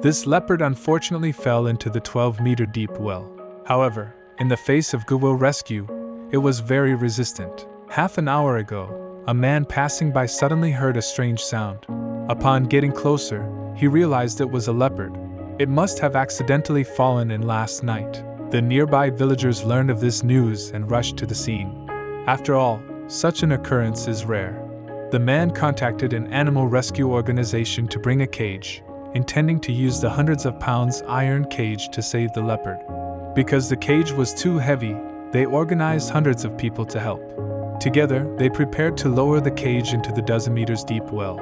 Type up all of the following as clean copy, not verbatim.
This leopard unfortunately fell into the 12-meter deep well. However, in the face of goodwill rescue, it was very resistant. Half an hour ago, a man passing by suddenly heard a strange sound. Upon getting closer, he realized it was a leopard. It must have accidentally fallen in last night. The nearby villagers learned of this news and rushed to the scene. After all, such an occurrence is rare. The man contacted an animal rescue organization to bring a cage, intending to use the hundreds of pounds iron cage to save the leopard. Because the cage was too heavy, they organized hundreds of people to help. Together, they prepared to lower the cage into the dozen meters deep well.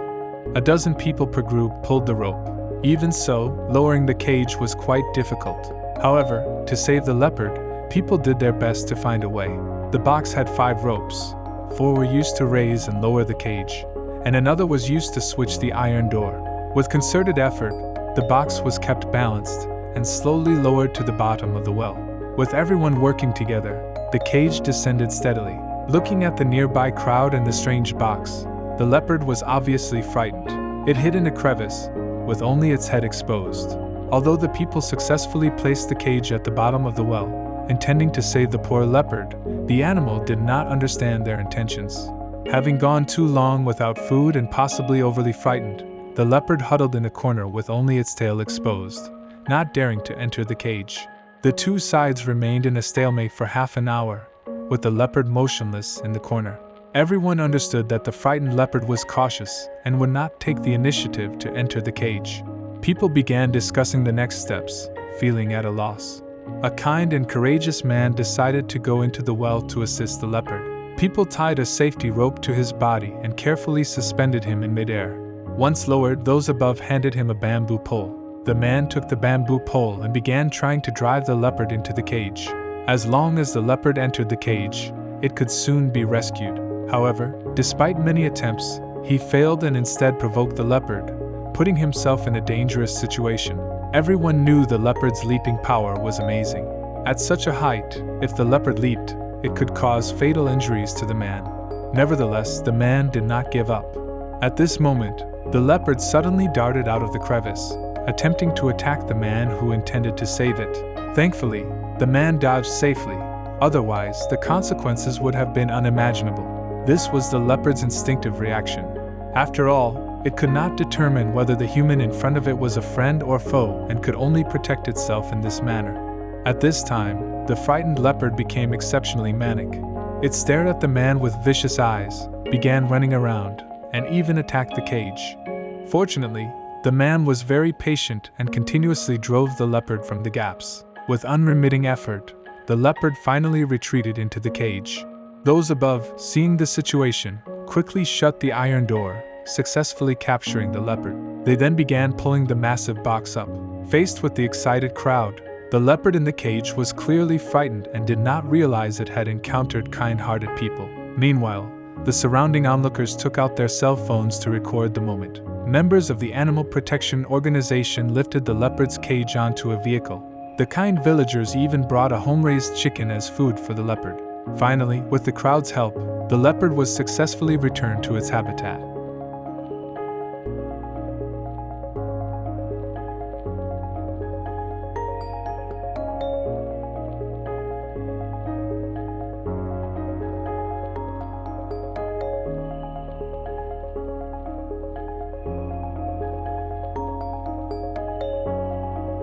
A dozen people per group pulled the rope. Even so, lowering the cage was quite difficult. However, to save the leopard, people did their best to find a way. The box had 5 ropes. 4 were used to raise and lower the cage, and another was used to switch the iron door. With concerted effort, the box was kept balanced and slowly lowered to the bottom of the well. With everyone working together, the cage descended steadily. Looking at the nearby crowd and the strange box, the leopard was obviously frightened. It hid in a crevice, with only its head exposed. Although the people successfully placed the cage at the bottom of the well, intending to save the poor leopard, the animal did not understand their intentions. Having gone too long without food and possibly overly frightened, the leopard huddled in a corner with only its tail exposed, not daring to enter the cage. The two sides remained in a stalemate for half an hour, with the leopard motionless in the corner. Everyone understood that the frightened leopard was cautious and would not take the initiative to enter the cage. People began discussing the next steps, feeling at a loss. A kind and courageous man decided to go into the well to assist the leopard. People tied a safety rope to his body and carefully suspended him in midair. Once lowered, those above handed him a bamboo pole. The man took the bamboo pole and began trying to drive the leopard into the cage. As long as the leopard entered the cage, it could soon be rescued. However, despite many attempts, he failed and instead provoked the leopard, putting himself in a dangerous situation. Everyone knew the leopard's leaping power was amazing. At such a height, if the leopard leaped, it could cause fatal injuries to the man. Nevertheless, the man did not give up. At this moment, the leopard suddenly darted out of the crevice, attempting to attack the man who intended to save it. Thankfully, the man dodged safely, otherwise the consequences would have been unimaginable. This was the leopard's instinctive reaction. After all, it could not determine whether the human in front of it was a friend or foe and could only protect itself in this manner. At this time, the frightened leopard became exceptionally manic. It stared at the man with vicious eyes, began running around, and even attacked the cage. Fortunately, the man was very patient and continuously drove the leopard from the gaps. With unremitting effort, the leopard finally retreated into the cage. Those above, seeing the situation, quickly shut the iron door, successfully capturing the leopard. They then began pulling the massive box up. Faced with the excited crowd, the leopard in the cage was clearly frightened and did not realize it had encountered kind-hearted people. Meanwhile, the surrounding onlookers took out their cell phones to record the moment. Members of the Animal Protection Organization lifted the leopard's cage onto a vehicle. The kind villagers even brought a home-raised chicken as food for the leopard. Finally, with the crowd's help, the leopard was successfully returned to its habitat.